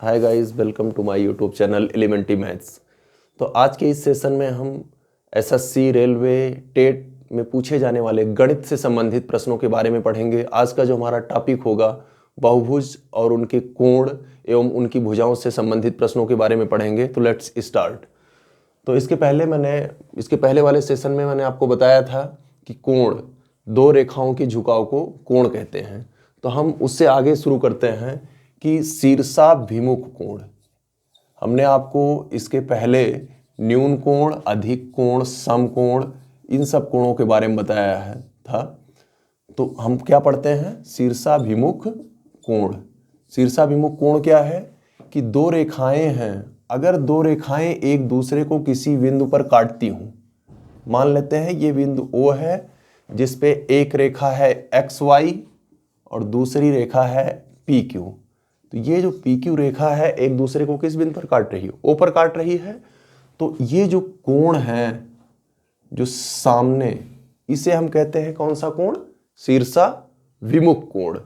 Hi guys, welcome to my YouTube channel elementary maths. तो आज के इस सेशन में हम एसएससी, रेलवे, टेट में पूछे जाने वाले गणित से संबंधित प्रश्नों के बारे में पढ़ेंगे। आज का जो हमारा टॉपिक होगा बहुभुज और उनके कोण एवं उनकी भुजाओं से संबंधित प्रश्नों के बारे में पढ़ेंगे। तो लेट्स स्टार्ट। तो इसके पहले वाले सेशन में मैंने आपको बताया था कि कोण, दो रेखाओं के झुकाव को कोण कहते हैं। तो हम उससे आगे शुरू करते हैं कि शीर्षाभिमुख कोण। हमने आपको इसके पहले न्यून कोण, अधिक कोण, समकोण, इन सब कोणों के बारे में बताया था। तो हम क्या पढ़ते हैं? शीर्षाभिमुख कोण। शीर्षाभिमुख कोण क्या है कि दो रेखाएं हैं। अगर दो रेखाएं एक दूसरे को किसी बिंदु पर काटती हूं, मान लेते हैं ये बिंदु O है जिसपे एक रेखा है XY और दूसरी रेखा है PQ। तो ये जो PQ रेखा है एक दूसरे को किस बिंदु पर काट रही है? O पर काट रही है। तो ये जो कोण है जो सामने, इसे हम कहते हैं कौन सा कोण? शीर्षाभिमुख कोण।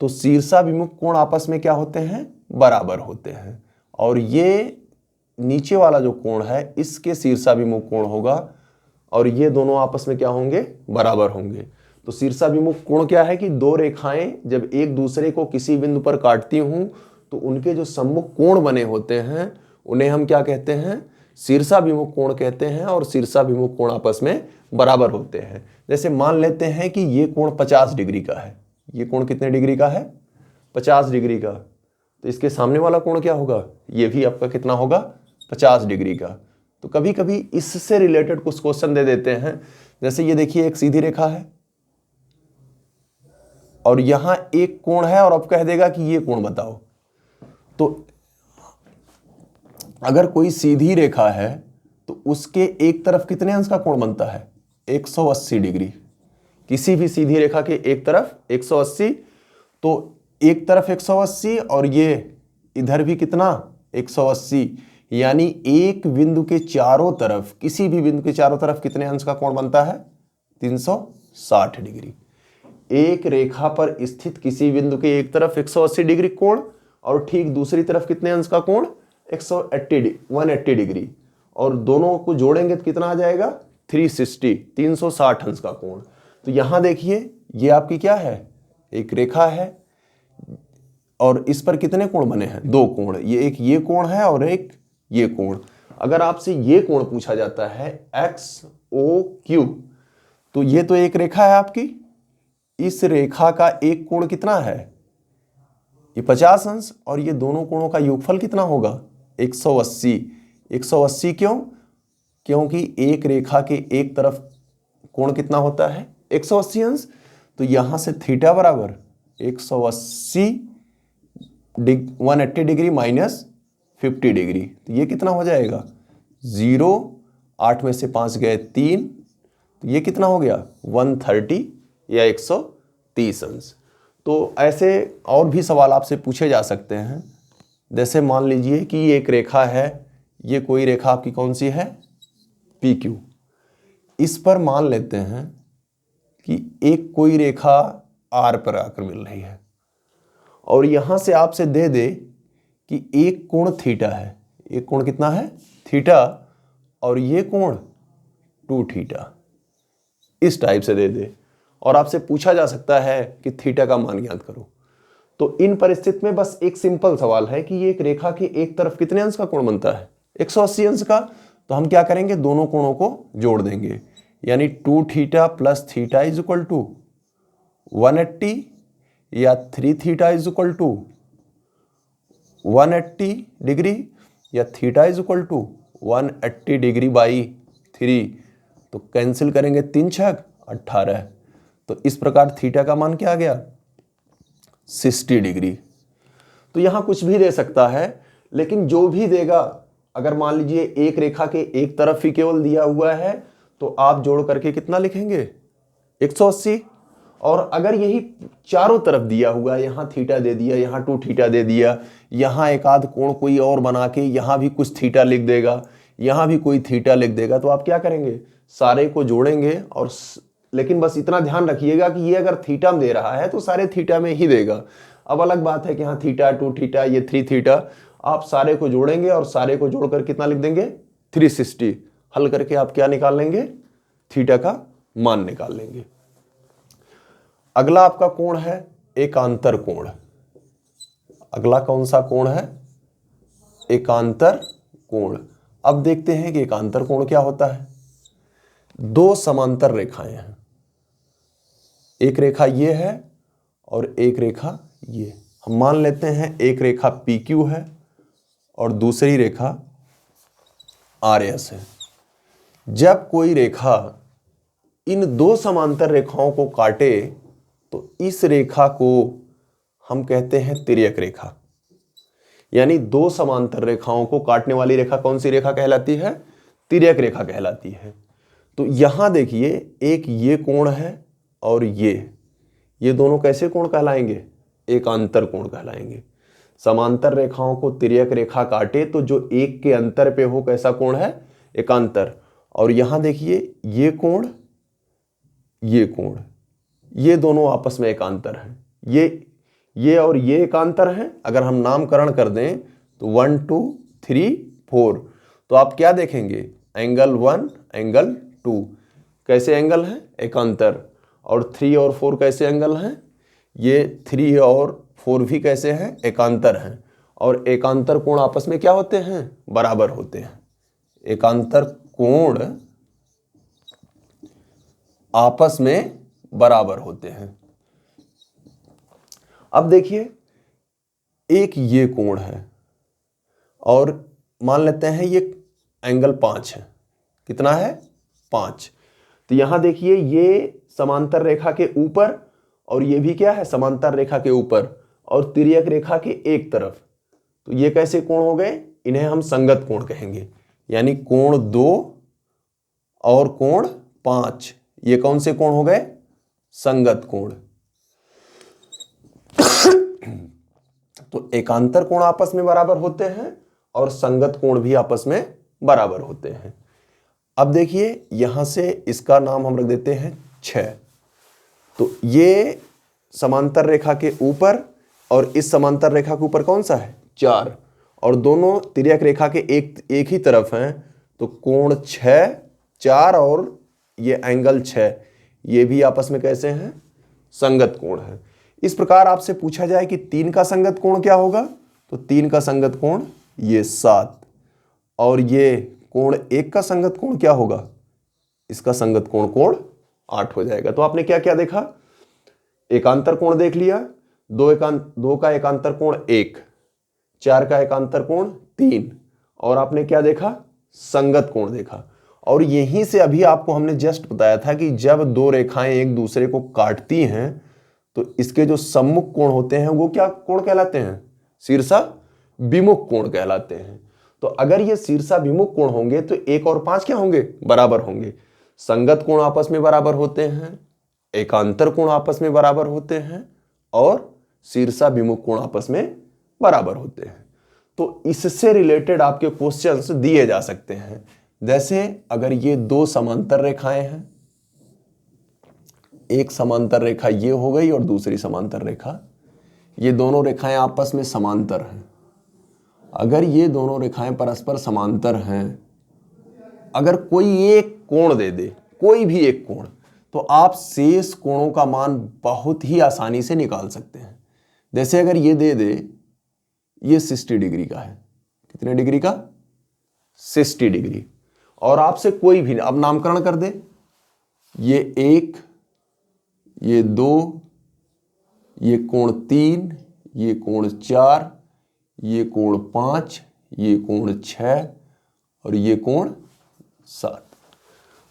तो शीर्षाभिमुख कोण आपस में क्या होते हैं? बराबर होते हैं। और ये नीचे वाला जो कोण है इसके शीर्षाभिमुख कोण होगा और ये दोनों आपस में क्या होंगे? बराबर होंगे। तो शीर्षाभिमुख कोण क्या है कि दो रेखाएं जब एक दूसरे को किसी बिंदु पर काटती हूं तो उनके जो सम्मुख कोण बने होते हैं उन्हें हम क्या कहते हैं? शीर्षाभिमुख कोण कहते हैं। और शीर्षाभिमुख कोण आपस में बराबर होते हैं। जैसे मान लेते हैं कि ये कोण 50 डिग्री का है। ये कोण कितने डिग्री का है? 50 डिग्री का। तो इसके सामने वाला कोण क्या होगा? ये भी आपका कितना होगा? 50 डिग्री का। तो कभी कभी इससे रिलेटेड कुछ क्वेश्चन दे देते हैं। जैसे ये देखिए, एक सीधी रेखा है और यहां एक कोण है और अब कह देगा कि ये कोण बताओ। तो अगर कोई सीधी रेखा है तो उसके एक तरफ कितने अंश का कोण बनता है? 180 डिग्री। किसी भी सीधी रेखा के एक तरफ 180। तो एक तरफ 180 और ये इधर भी कितना? 180। यानी एक बिंदु के चारों तरफ, किसी भी बिंदु के चारों तरफ कितने अंश का कोण बनता है? 360 डिग्री। एक रेखा पर स्थित किसी बिंदु के एक तरफ 180 डिग्री कोण और ठीक दूसरी तरफ कितने अंश का कोण? 180 डिग्री। और दोनों को जोड़ेंगे तो कितना आ जाएगा? 360 अंश का कोण। तो यहां देखिए, ये आपकी क्या है? एक रेखा है और इस पर कितने कोण बने हैं? दो कोण। ये एक ये कोण है और एक ये कोण। अगर आपसे ये कोण पूछा जाता है XOQ, तो ये तो एक रेखा है आपकी। इस रेखा का एक कोण कितना है? ये 50 अंश। और ये दोनों कोणों का योगफल कितना होगा? 180। 180 क्यों? क्योंकि एक रेखा के एक तरफ कोण कितना होता है? 180 अंश। तो यहां से थीटा बराबर 180 180 डिग्री माइनस 50 डिग्री। तो ये कितना हो जाएगा? 0। 8 में से 5 गए 3। तो ये कितना हो गया? 130 या 130 अंश। तो ऐसे और भी सवाल आपसे पूछे जा सकते हैं। जैसे मान लीजिए कि ये एक रेखा है। ये कोई रेखा आपकी कौन सी है? PQ। इस पर मान लेते हैं कि एक कोई रेखा R पर आकर मिल रही है और यहां से आपसे दे दे कि एक कोण थीटा है। एक कोण कितना है? थीटा। और ये कोण 2 थीटा। इस टाइप से दे दे और आपसे पूछा जा सकता है कि थीटा का मान ज्ञात करो। तो इन परिस्थिति में बस एक सिंपल सवाल है कि ये एक रेखा के एक तरफ कितने अंश का कोण बनता है? 180 अंश का। तो हम क्या करेंगे? दोनों कोणों को जोड़ देंगे। यानी 2 theta plus theta is equal to 180 या 3 theta is equal to 180 degree या theta is equal to 180 degree by 3। तो कैंसिल करेंगे, 3 छक 18। तो इस प्रकार थीटा का मान क्या आ गया? 60 डिग्री। तो यहां कुछ भी दे सकता है, लेकिन जो भी देगा, अगर मान लीजिए एक रेखा के एक तरफ ही केवल दिया हुआ है तो आप जोड़ करके कितना लिखेंगे? 180। और अगर यही चारों तरफ दिया हुआ है, यहां थीटा दे दिया, यहां 2 थीटा दे दिया, यहां एक आध कोण कोई और बना के यहां भी कुछ थीटा लिख देगा, यहां भी कोई थीटा लिख देगा, तो आप क्या करेंगे? सारे को जोड़ेंगे। और लेकिन बस इतना ध्यान रखिएगा कि ये अगर थीटा में दे रहा है तो सारे थीटा में ही देगा। अब अलग बात है कि हाँ थीटा 2 थीटा ये 3 थीटा, आप सारे को जोड़ेंगे और सारे को जोड़कर कितना लिख देंगे 360। हल करके आप क्या निकाल लेंगे, थीटा का मान निकाल लेंगे। अगला आपका कोण है एकांतर कोण। अगला कौन सा कोण है, एकांतर कोण। अब देखते हैं कि एकांतर कोण क्या होता है। दो समांतर रेखाएं हैं, एक रेखा ये है और एक रेखा ये। हम मान लेते हैं एक रेखा PQ है और दूसरी रेखा RS है। जब कोई रेखा इन दो समांतर रेखाओं को काटे तो इस रेखा को हम कहते हैं तिर्यक रेखा। यानी दो समांतर रेखाओं को काटने वाली रेखा कौन सी रेखा कहलाती है, तिर्यक रेखा कहलाती है। तो यहां देखिए एक ये कोण है और ये दोनों कैसे कोण कहलाएंगे, एकांतर कोण कहलाएंगे। समांतर रेखाओं को तिर्यक रेखा काटे तो जो एक के अंतर पे हो कैसा कोण है, एकांतर। और यहां देखिए ये कोण, ये दोनों आपस में एकांतर हैं। ये और ये एकांतर हैं। अगर हम नामकरण कर दें तो 1 2 3 4, तो आप क्या देखेंगे, एंगल 1 एंगल 2 कैसे एंगल हैं, एकांतर। और 3 और 4 कैसे एंगल हैं, ये 3 और 4 भी कैसे हैं, एकांतर हैं। और एकांतर कोण आपस में क्या होते हैं, बराबर होते हैं। एकांतर कोण आपस में बराबर होते हैं। अब देखिए एक ये कोण है और मान लेते हैं ये एंगल 5 है। कितना है, 5। तो यहां देखिए ये समांतर रेखा के ऊपर और ये भी क्या है, समांतर रेखा के ऊपर और तिर्यक रेखा के एक तरफ। तो ये कैसे कोण हो गए, इन्हें हम संगत कोण कहेंगे। यानी कोण 2 और कोण 5, ये कौन से कोण हो गए, संगत कोण। तो एकांतर कोण आपस में बराबर होते हैं और संगत कोण भी आपस में बराबर होते हैं। अब देखिए यहां से इसका नाम हम रख देते हैं 6। तो ये समांतर रेखा के ऊपर और इस समांतर रेखा के ऊपर कौन सा है, 4, और दोनों तिर्यक रेखा के एक ही तरफ हैं। तो कोण 6 4 और ये एंगल 6, ये भी आपस में कैसे हैं, संगत कोण है। इस प्रकार आपसे पूछा जाए कि 3 का संगत कोण क्या होगा, तो 3 का संगत कोण ये 7, और ये कोण 1 का संगत कोण क्या होगा, इसका संगत कोण 8 हो जाएगा। तो आपने क्या क्या देखा, एकांतर कोण देख लिया, 2 का एकांतर कोण 1, 4 का एकांतर कोण 3, और आपने क्या देखा, संगत कोण देखा। और यहीं से अभी आपको हमने जस्ट बताया था कि जब दो रेखाएं एक दूसरे को काटती हैं तो इसके जो सम्मुख कोण होते हैं वो क्या कोण कहलाते हैं, शीर्षा विमुख कोण कहलाते हैं। तो अगर ये शीर्षा विमुख कोण होंगे तो 1 और 5 क्या होंगे, बराबर होंगे। संगत कोण आपस में बराबर होते हैं, एकांतर कोण आपस में बराबर होते हैं और शीर्षा विमुख कोण आपस में बराबर होते हैं। तो इससे रिलेटेड आपके क्वेश्चंस दिए जा सकते हैं। जैसे अगर ये दो समांतर रेखाएं हैं, एक समांतर रेखा ये हो गई और दूसरी समांतर रेखा, ये दोनों रेखाएं आपस में समांतर हैं। अगर ये दोनों रेखाएं परस्पर समांतर हैं, अगर कोई एक कोण दे दे, कोई भी एक कोण, तो आप शेष कोणों का मान बहुत ही आसानी से निकाल सकते हैं। जैसे अगर ये दे दे, ये 60 डिग्री का है, कितने डिग्री का, 60 डिग्री, और आपसे कोई भी, अब नामकरण कर दे, ये 1, ये 2, ये कोण 3, ये कोण 4, ये कोण 5, ये कोण 6 और ये कोण 7।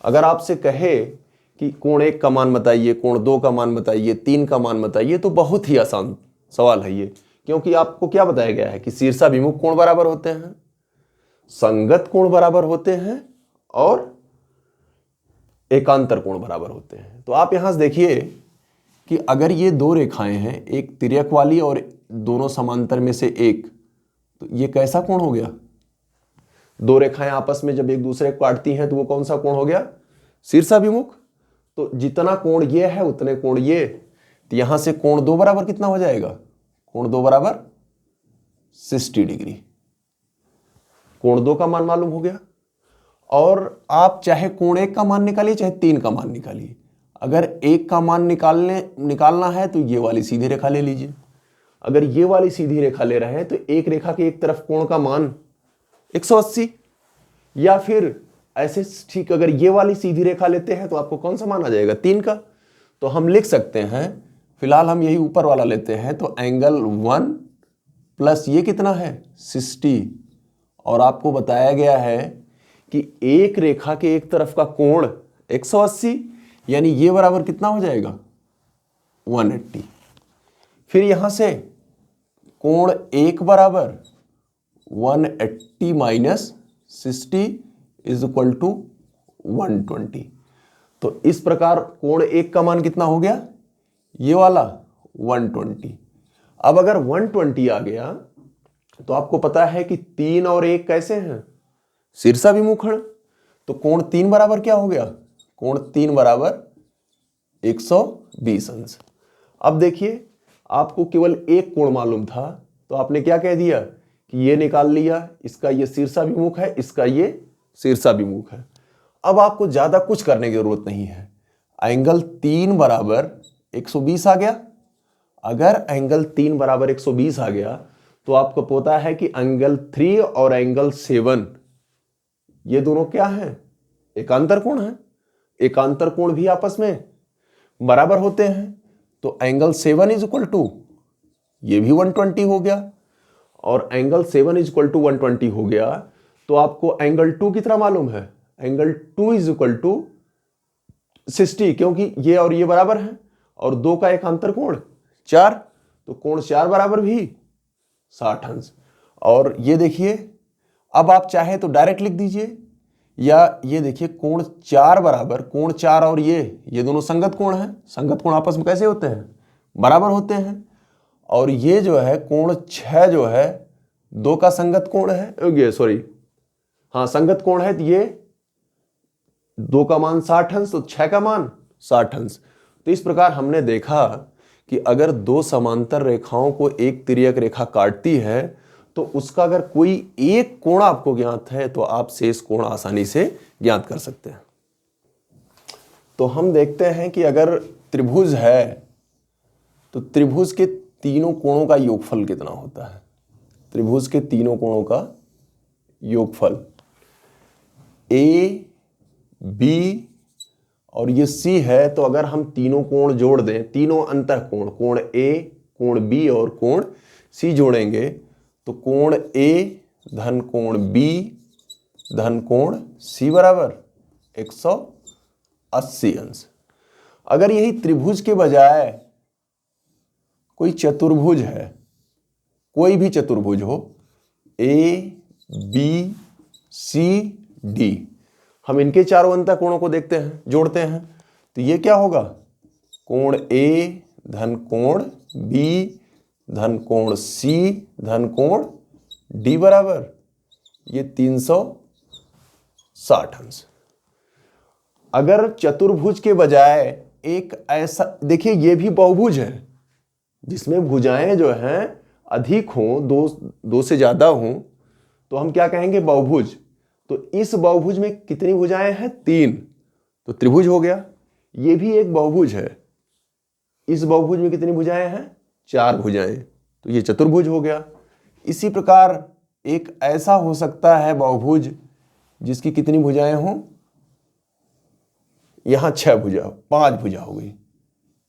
अगर आपसे कहे कि कोण 1 का मान बताइए, कोण 2 का मान बताइए, 3 का मान बताइए, तो बहुत ही आसान सवाल है ये, क्योंकि आपको क्या बताया गया है कि शीर्षा विमुख कोण बराबर होते हैं, संगत कोण बराबर होते हैं और एकांतर कोण बराबर होते हैं। तो आप यहां से देखिए कि अगर ये दो रेखाएं हैं, एक तिर्यक वाली और दोनों समांतर में से एक, तो ये कैसा कोण हो गया, दो रेखाएं आपस में जब एक दूसरे को काटती हैं तो वो कौन सा कोण हो गया, शीर्षा विमुख। तो जितना कोण ये है उतने कोण ये, तो यहां से कोण 2 बराबर कितना हो जाएगा, कोण 2 बराबर 60 डिग्री। कोण 2 का मान मालूम हो गया। और आप चाहे कोण 1 का मान निकालिए चाहे 3 का मान निकालिए, अगर 1 का मान निकालना है तो ये वाली सीधी रेखा ले लीजिए। अगर ये वाली सीधी रेखा ले रहे हैं तो एक रेखा के एक तरफ कोण का मान 180, या फिर ऐसे ठीक अगर ये वाली सीधी रेखा लेते हैं तो आपको कौन सा मान आ जाएगा 3 का। तो हम लिख सकते हैं, फिलहाल हम यही ऊपर वाला लेते हैं, तो एंगल 1 प्लस ये कितना है 60, और आपको बताया गया है कि एक रेखा के एक तरफ का कोण 180, यानी ये बराबर कितना हो जाएगा 180। फिर यहां से कोण 1 बराबर 180 माइनस 60 इज इक्वल टू 120। तो इस प्रकार कोण 1 का मान कितना हो गया, ये वाला 120। अब अगर 120 आ गया तो आपको पता है कि 3 और 1 कैसे हैं, शीर्षाभिमुखण। तो कोण 3 बराबर क्या हो गया, कोण 3 बराबर 120 अंश। अब देखिए आपको केवल एक कोण मालूम था, तो आपने क्या कह दिया कि ये निकाल लिया, इसका ये शीर्षाभिमुख है, इसका ये शीर्षाभिमुख है। अब आपको ज्यादा कुछ करने की जरूरत नहीं है। एंगल 3 बराबर 120 आ गया। अगर एंगल 3 बराबर 120 आ गया तो आपको पता है कि एंगल 3 और एंगल 7 ये दोनों क्या हैं, एकांतर कोण है। एकांतर कोण भी आपस में बराबर होते हैं। तो एंगल 7 इज इक्वल टू ये भी 120 हो गया, और एंगल 7 इज इक्वल टू 120 हो गया। तो आपको एंगल 2 कितना मालूम है, एंगल 2 इज इक्वल टू 60, क्योंकि ये और ये बराबर है, और 2 का एकांतर कोण 4, तो कोण 4 बराबर भी 60 अंश। और ये देखिए अब आप चाहे तो डायरेक्ट लिख दीजिए, या ये देखिए कोण 4 बराबर, कोण 4 और ये दोनों संगत कोण हैं। संगत कोण आपस में कैसे होते हैं, बराबर होते हैं। और ये जो है कोण 6 जो है 2 का संगत कोण है, सॉरी हाँ संगत कोण है, तो ये 2 का मान 60 अंश, तो 6 का मान 60 अंश। तो इस प्रकार हमने देखा कि अगर दो समांतर रेखाओं को एक तिर्यक रेखा काटती है तो उसका अगर कोई एक कोण आपको ज्ञात है तो आप शेष कोण आसानी से ज्ञात कर सकते हैं। तो हम देखते हैं कि अगर त्रिभुज है तो त्रिभुज के तीनों कोणों का योगफल कितना होता है। त्रिभुज के तीनों कोणों का योगफल ए बी और ये सी है, तो अगर हम तीनों कोण जोड़ दें, तीनों अंतः कोण, कोण ए, कोण बी और कोण सी जोड़ेंगे, तो कोण ए धन कोण बी धन कोण सी बराबर 180 अंश। अगर यही त्रिभुज के बजाय कोई चतुर्भुज है, कोई भी चतुर्भुज हो, ए बी सी डी, हम इनके चारों अंतः कोणों को देखते हैं, जोड़ते हैं, तो ये क्या होगा, कोण ए धन कोण बी धन कोण सी धन कोण डी बराबर ये 360 अंश। अगर चतुर्भुज के बजाय एक ऐसा, देखिए ये भी बहुभुज है जिसमें भुजाएं जो हैं अधिक हों, दो से ज्यादा हों, तो हम क्या कहेंगे, बहुभुज। तो इस बहुभुज में कितनी भुजाएं हैं, 3, तो त्रिभुज हो गया। ये भी एक बहुभुज है, इस बहुभुज में कितनी भुजाएं हैं, 4 भुजाएं, तो ये चतुर्भुज हो गया। इसी प्रकार एक ऐसा हो सकता है बहुभुज जिसकी कितनी भुजाएं हों, यहां 6 भुजा, 5 भुजा हो गई।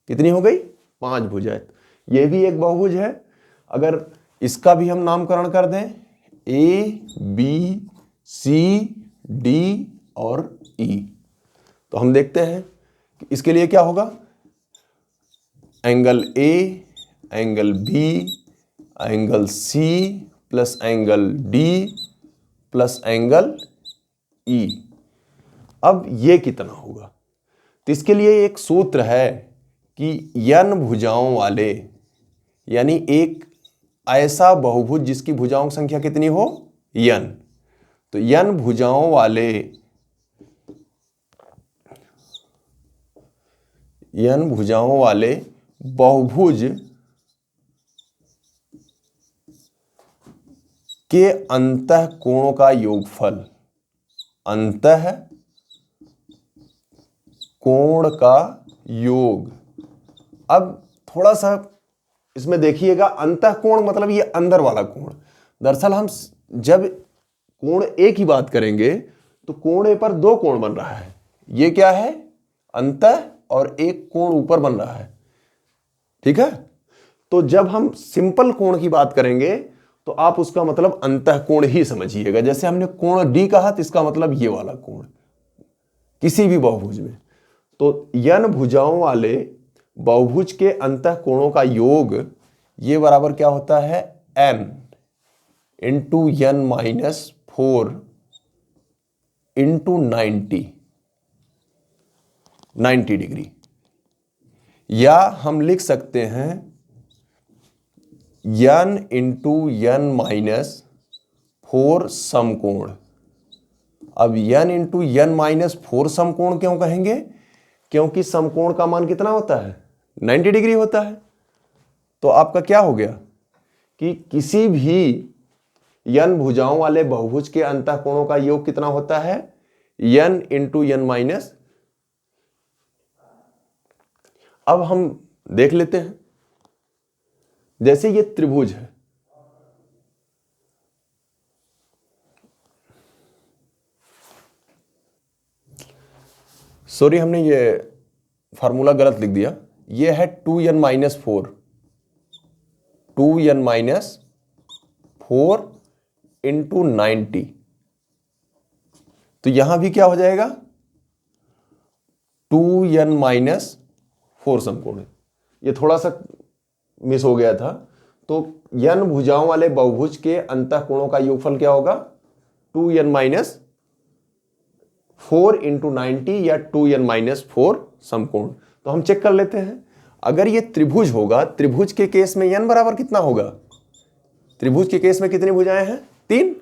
कितनी हो गई, 5 भुजाएं। ये भी एक बहुभुज है। अगर इसका भी हम नामकरण कर दें, ए बी सी डी और ई, तो हम देखते हैं कि इसके लिए क्या होगा, angle A angle B angle C plus angle D plus angle E. अब ये कितना होगा, तो इसके लिए एक सूत्र है कि n भुजाओं वाले, यानी एक ऐसा बहुभुज जिसकी भुजाओं की संख्या कितनी हो, n, तो n भुजाओं वाले बहुभुज के अंतः कोणों का योगफल, अंतः कोण का योग। अब थोड़ा सा इसमें देखिएगा, अंतः कोण मतलब ये अंदर वाला कोण। दरअसल हम जब कोण ए की बात करेंगे तो कोण ए पर दो कोण बन रहा है। ये क्या है? अंतः, और एक कोण ऊपर बन रहा है। ठीक है, तो जब हम सिंपल कोण की बात करेंगे तो आप उसका मतलब अंतः कोण ही समझिएगा। जैसे हमने कोण डी कहा तो इसका मतलब ये वाला कोण किसी भी बहुभुज में। तो यन भुजाओं वाले बहुभुज के अंतः कोणों का योग ये बराबर क्या होता है? n इंटू यन माइनस 4 इंटू 90 डिग्री। या हम लिख सकते हैं यन इंटू यन माइनस 4 समकोण। अब यन इंटू यन माइनस 4 समकोण क्यों कहेंगे? क्योंकि समकोण का मान कितना होता है? 90 डिग्री होता है। तो आपका क्या हो गया कि किसी भी यन भुजाओं वाले बहुभुज के अंतः कोणों का योग कितना होता है? यन इंटू यन माइनस। अब हम देख लेते हैं, जैसे ये त्रिभुज है, सॉरी हमने ये फार्मूला गलत लिख दिया। ये है 2n minus 4, 2n minus 4 into 90। तो यहां भी क्या हो जाएगा? 2n माइनस 4 समकोण। ये थोड़ा सा मिस हो गया था। तो यन भुजाओं वाले बहुभुज के अंतः कोणों का योगफल क्या होगा? 2n माइनस 4 इंटू 90 या 2n माइनस 4 समकोण। तो हम चेक कर लेते हैं, अगर ये त्रिभुज होगा, त्रिभुज के केस में n बराबर कितना होगा? त्रिभुज के केस में कितनी भुजाएं हैं? 3।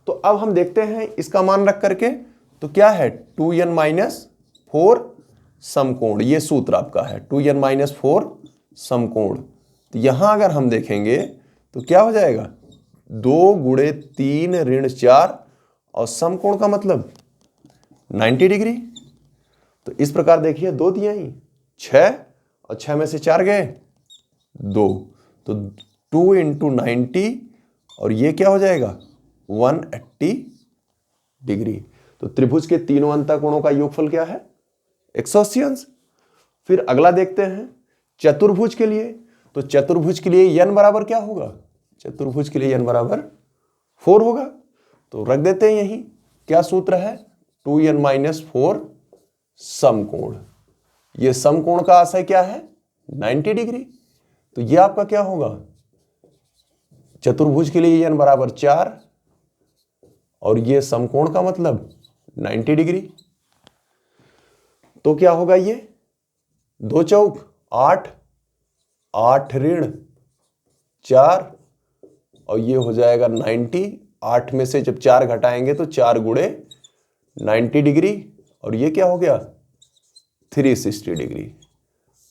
तो अब हम देखते हैं इसका मान रख करके, तो क्या है? 2n माइनस 4 समकोण। ये सूत्र आपका है 2n माइनस 4 समकोण। तो यहां अगर हम देखेंगे तो क्या हो जाएगा? 2 गुणे 3 ऋण 4, और समकोण का मतलब 90 डिग्री। तो इस प्रकार देखिए, 2 तिहाई 6, और 6 में से 4 गए 2, तो 2 इंटू 90, और ये क्या हो जाएगा? 180 डिग्री। तो त्रिभुज के तीनों अंतः कोणों का योगफल क्या है? 180 अंश। फिर अगला देखते हैं चतुर्भुज के लिए। तो चतुर्भुज के लिए n बराबर क्या होगा? चतुर्भुज के लिए n बराबर 4 होगा। तो रख देते हैं यही। क्या सूत्र है? 2n माइनस 4 समकोण। ये समकोण का आशय क्या है? 90 डिग्री। तो ये आपका क्या होगा? चतुर्भुज के लिए n बराबर 4, और ये समकोण का मतलब 90 डिग्री। तो क्या होगा? ये 2 चौक 8, 8 ऋण 4, और ये हो जाएगा 90। 8 में से जब 4 घटाएंगे तो 4 गुणे 90 डिग्री, और ये क्या हो गया? 360 डिग्री।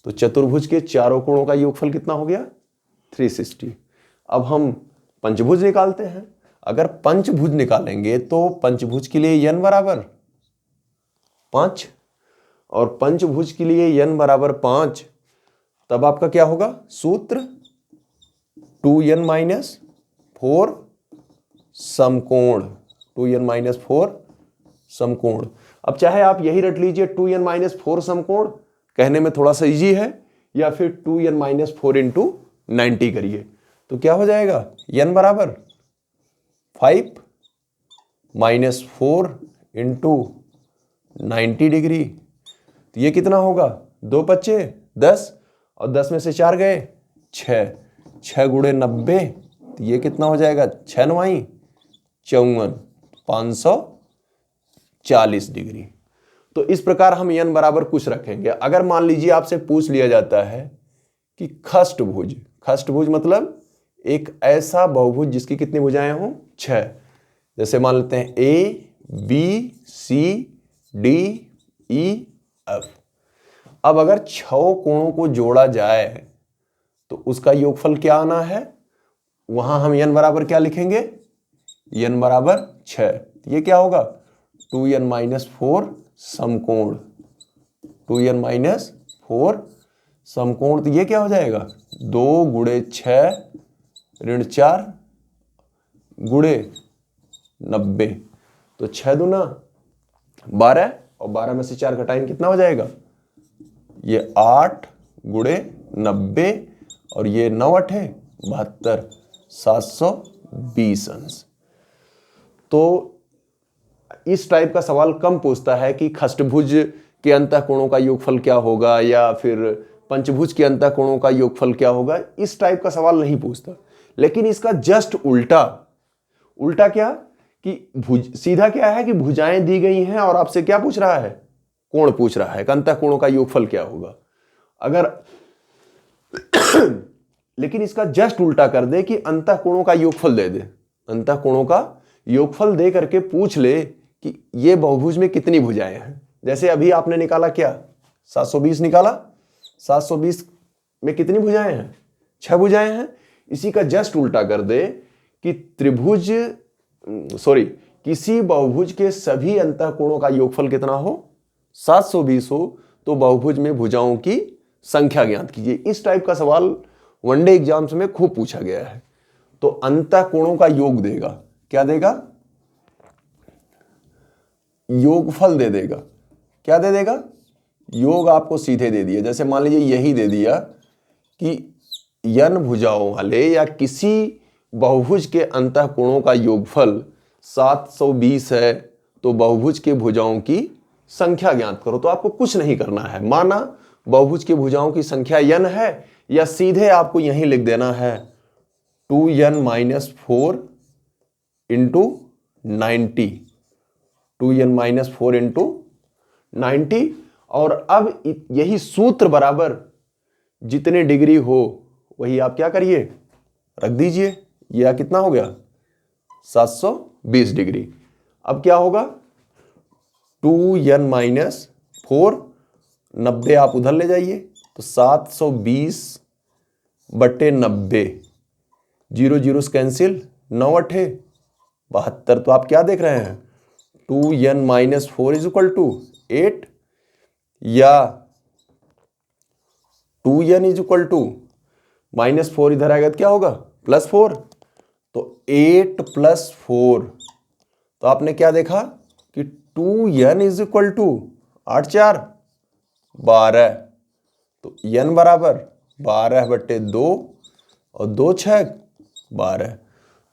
तो चतुर्भुज के चारों कोणों का योगफल कितना हो गया? 360। अब हम पंचभुज निकालते हैं। अगर पंचभुज निकालेंगे तो पंचभुज के लिए n बराबर 5, और पंचभुज के लिए n बराबर 5, तब आपका क्या होगा सूत्र? 2n माइनस 4 समकोण, 2n माइनस 4 समकोण। अब चाहे आप यही रट लीजिए 2n माइनस 4 समकोण, कहने में थोड़ा सा इजी है, या फिर 2n माइनस 4 इंटू 90 करिए। तो क्या हो जाएगा? n बराबर 5 माइनस 4 इंटू 90 डिग्री। तो ये कितना होगा? 2 पच्चे 10, और 10 में से 4 गए 6, 6 गुणे 90। तो ये कितना हो जाएगा? 6 9 54, 540 डिग्री। तो इस प्रकार हम n बराबर कुछ रखेंगे। अगर मान लीजिए आपसे पूछ लिया जाता है कि खष्टभुज, खष्टभुज मतलब एक ऐसा बहुभुज जिसकी कितनी भुजाएं हों? 6। जैसे मान लेते हैं A B C D E F। अब अगर 6 कोणों को जोड़ा जाए तो उसका योगफल क्या आना है? वहां हम n बराबर क्या लिखेंगे? n बराबर 6। ये क्या होगा 2n-4 समकोण, 2n-4 समकोण। तो ये क्या हो जाएगा 2 गुणे 6 ऋण 4 गुणे 90। तो 6 दूना 12 और 12 में से 4 घटाएंगे कितना हो जाएगा, ये 8 गुणे 90 और ये 9 8 72, 720 अंश। तो इस टाइप का सवाल कम पूछता है कि खष्टभुज के अंतःकोणों का योगफल क्या होगा या फिर पंचभुज के अंतःकोणों का योगफल क्या होगा, इस टाइप का सवाल नहीं पूछता। लेकिन इसका जस्ट उल्टा, उल्टा क्या कि सीधा क्या है कि भुजाएं दी गई हैं और आपसे क्या पूछ रहा है, कोण पूछ रहा है, अंतःकोणों का योगफल क्या होगा। अगर लेकिन इसका जस्ट उल्टा कर दे कि अंतःकोणों का योगफल दे दे, अंतःकोणों का योगफल दे करके पूछ ले कि ये बहुभुज में कितनी भुजाएं हैं। जैसे अभी आपने निकाला क्या 720 निकाला, 720 में कितनी भुजाएं हैं, 6 भुजाएं हैं। इसी का जस्ट उल्टा कर दे कि किसी बहुभुज के सभी अंतःकोणों का योगफल कितना हो 720 हो तो बहुभुज में भुजाओं की संख्या ज्ञात कीजिए। इस टाइप का सवाल वनडे एग्जाम्स में खूब पूछा गया है। तो अंतःकोणों का योग देगा, क्या देगा, योगफल दे देगा। क्या दे देगा, योग आपको सीधे दे दिया। जैसे मान लीजिए यही दे दिया कि n भुजाओं वाले या किसी बहुभुज के अंतःकोणों का योगफल 720 है तो बहुभुज के भुजाओं की संख्या ज्ञात करो। तो आपको कुछ नहीं करना है, माना बहुभुज की भुजाओं की संख्या n है या सीधे आपको यहीं लिख देना है 2n-4 इंटू 90, 2n-4 इंटू 90। और अब यही सूत्र बराबर जितने डिग्री हो वही आप क्या करिए रख दीजिए। यह कितना हो गया 720 डिग्री। अब क्या होगा 2n-4, 90 आप उधर ले जाइए तो 720 बटे 90, 0 0 कैंसिल, 9 8 72। तो आप क्या देख रहे हैं 2n-4 इज इक्वल टू 8 या 2n इज इक्वल टू -4 इधर आएगा तो क्या होगा +4। तो 8 + 4, तो आपने क्या देखा कि 2n इज इक्वल टू 8 4 12। तो n बराबर 12 बटे 2 और 2 6 12।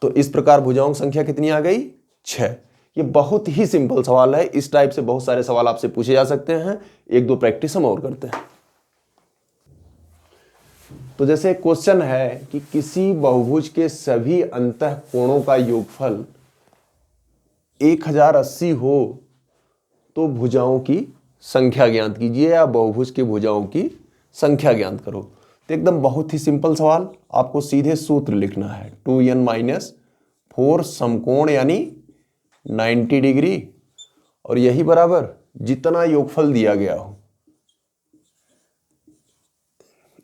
तो इस प्रकार भुजाओं की संख्या कितनी आ गई 6। ये बहुत ही सिंपल सवाल है। इस टाइप से बहुत सारे सवाल आपसे पूछे जा सकते हैं। एक दो प्रैक्टिस हम और करते हैं। तो जैसे क्वेश्चन है कि किसी बहुभुज के सभी अंतःकोणों का योगफल 1080 हो तो भुजाओं की संख्या ज्ञात कीजिए या बहुभुज की भुजाओं की संख्या ज्ञात करो। तो एकदम बहुत ही सिंपल सवाल, आपको सीधे सूत्र लिखना है 2n-4 समकोण यानी 90 डिग्री और यही बराबर जितना योगफल दिया गया हो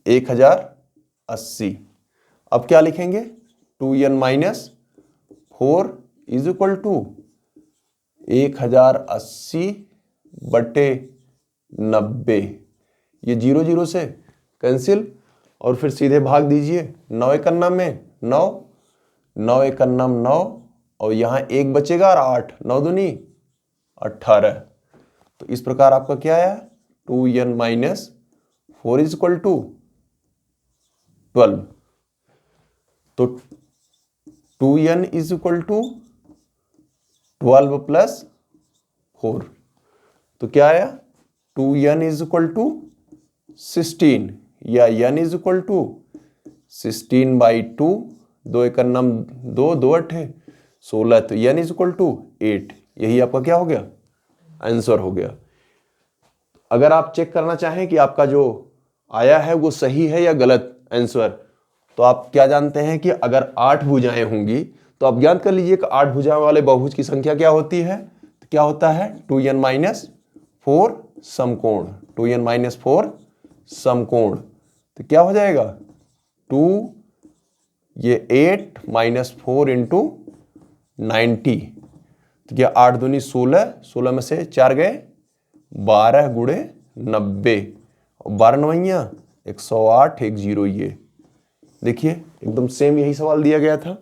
1080। अब क्या लिखेंगे 2n-4 इज इक्वल टू 1080 बटे 90, ये 0 0 से कैंसिल और फिर सीधे भाग दीजिए 9 1 में 9, 9 1 9 और यहाँ 1 बचेगा और 8, 9 दूनी 18। तो इस प्रकार आपका क्या आया 2n-4 इज इक्वल टू 12। तो 2n इज इक्वल टू 12 + 4, तो क्या आया 2n इज इक्वल टू 16 या n इज इक्वल टू 16/2, 2 1 2 2 8 16। तो n इज इक्वल टू 8। यही आपका क्या हो गया आंसर हो गया। अगर आप चेक करना चाहें कि आपका जो आया है वो सही है या गलत आंसर, तो आप क्या जानते हैं कि अगर 8 भुजाएं होंगी तो आप ज्ञात कर लीजिए कि 8 भुजाओं वाले बहुभुज की संख्या क्या होती है। तो क्या होता है 2n-4 समकोण, 2n-4 समकोण। तो क्या हो जाएगा 2 ये 8 - 4 इंटू 90, तो क्या 8 दूनी 16, 16 में से 4 गए 12 गुणे 90 और 12 नवैया 108, 10 ये देखिए एकदम सेम यही सवाल दिया गया था।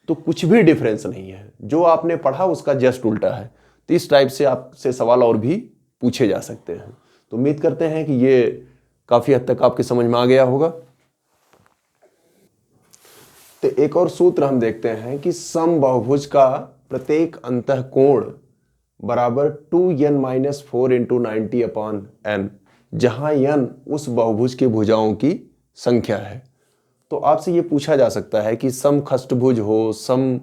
तो कुछ भी डिफरेंस नहीं है, जो आपने पढ़ा उसका जस्ट उल्टा है। तो इस टाइप से आपसे सवाल और भी पूछे जा सकते हैं। तो उम्मीद करते हैं कि ये काफी हद तक आपके समझ में आ गया होगा। तो एक और सूत्र हम देखते हैं कि सम बहुभुज का प्रत्येक अंतःकोण बराबर 2n-4 इंटू 90/n, जहां n उस बहुभुज के भुजाओं की संख्या है। तो आपसे ये पूछा जा सकता है कि सम खष्टभुज हो, सम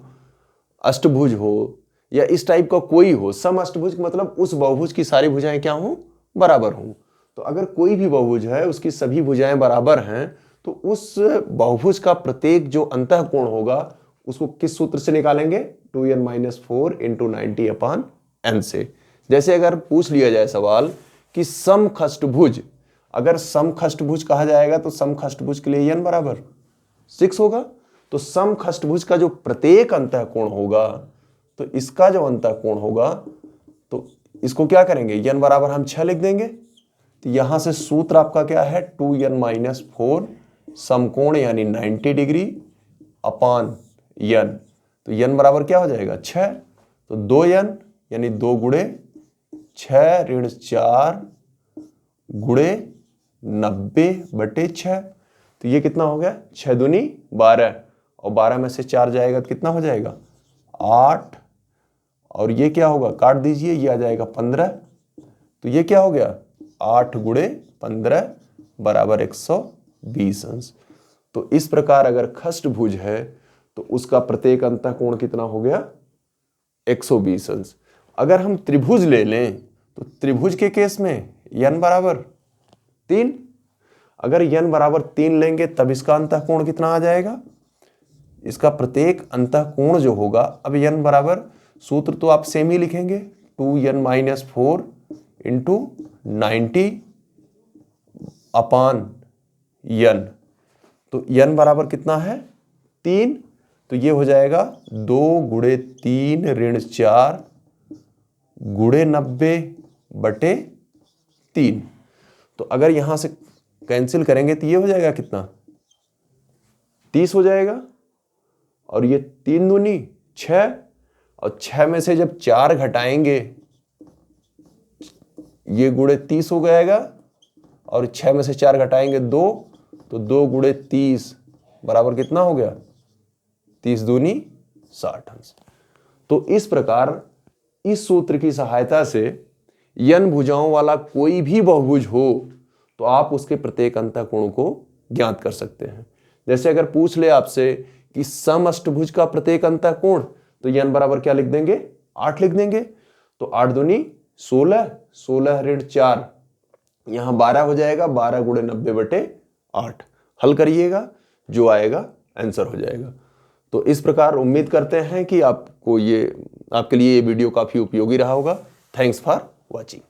अष्टभुज हो, या इस टाइप का कोई हो। सम अष्टभुज मतलब उस बहुभुज की सारी भुजाएं क्या हों, बराबर हों। तो अगर कोई भी बहुभुज है उसकी सभी भुजाएं बराबर हैं, तो उस बहुभुज का प्रत्येक जो अंतःकोण होगा उसको किस सूत्र से निकालेंगे, 2n-4 इंटू 90/n से। जैसे अगर पूछ लिया जाए सवाल कि समखष्टभुज, अगर समखष्टभुज कहा जाएगा तो समखष्टभुज के लिए n बराबर 6 होगा। तो समखष्टभुज का जो प्रत्येक अंतःकोण होगा, तो इसका जो अंतःकोण होगा तो इसको क्या करेंगे, n बराबर हम 6 लिख देंगे। तो यहां से सूत्र आपका क्या है, 2n-4 समकोण यानी 90 डिग्री अपान n। तो n बराबर क्या हो जाएगा 6, तो 2n यानी 2 गुणे 6 ऋण 4 गुणे 90/6। तो ये कितना हो गया, 6 दूनी 12 और 12 में से 4 जाएगा तो कितना हो जाएगा 8, और ये क्या होगा काट दीजिए, ये आ जाएगा 15। तो ये क्या हो गया 8 गुणे 15 बराबर 120 अंश। तो इस प्रकार अगर खष्टभुज है तो उसका प्रत्येक अंतःकोण कितना हो गया 120 अंश। अगर हम त्रिभुज ले लें तो त्रिभुज के केस में n बराबर 3, अगर n बराबर 3 लेंगे तब इसका अंतःकोण कितना आ जाएगा, इसका प्रत्येक अंतःकोण जो होगा, अब n बराबर सूत्र तो आप सेम ही लिखेंगे, 2n-4 इंटू 90/n। तो n बराबर कितना है 3, तो ये हो जाएगा 2 गुणे 3 ऋण 4 गुणे 90/3। तो अगर यहां से कैंसिल करेंगे तो ये हो जाएगा कितना 30 हो जाएगा, और ये 3 दूनी 6, और 6 में से जब 4 घटाएंगे ये गुणे 30 हो जाएगा, और 6 में से 4 घटाएंगे 2, तो 2 गुणे 30 बराबर कितना हो गया 30 दूनी 60 अंश। तो इस प्रकार इस सूत्र की सहायता से n भुजाओं वाला कोई भी बहुभुज हो तो आप उसके प्रत्येक अंतःकोण को ज्ञात कर सकते हैं। जैसे अगर पूछ ले आपसे कि समअष्टभुज का प्रत्येक अंतःकोण, तो n बराबर क्या लिख देंगे 8 लिख देंगे। तो 8 दूनी 16, 16 ऋण 4 यहां 12 हो जाएगा, 12 गुणे 90/8। हल करिएगा, जो आएगा आंसर हो जाएगा। तो इस प्रकार उम्मीद करते हैं कि आपके लिए ये वीडियो काफी उपयोगी रहा होगा। Thanks for watching.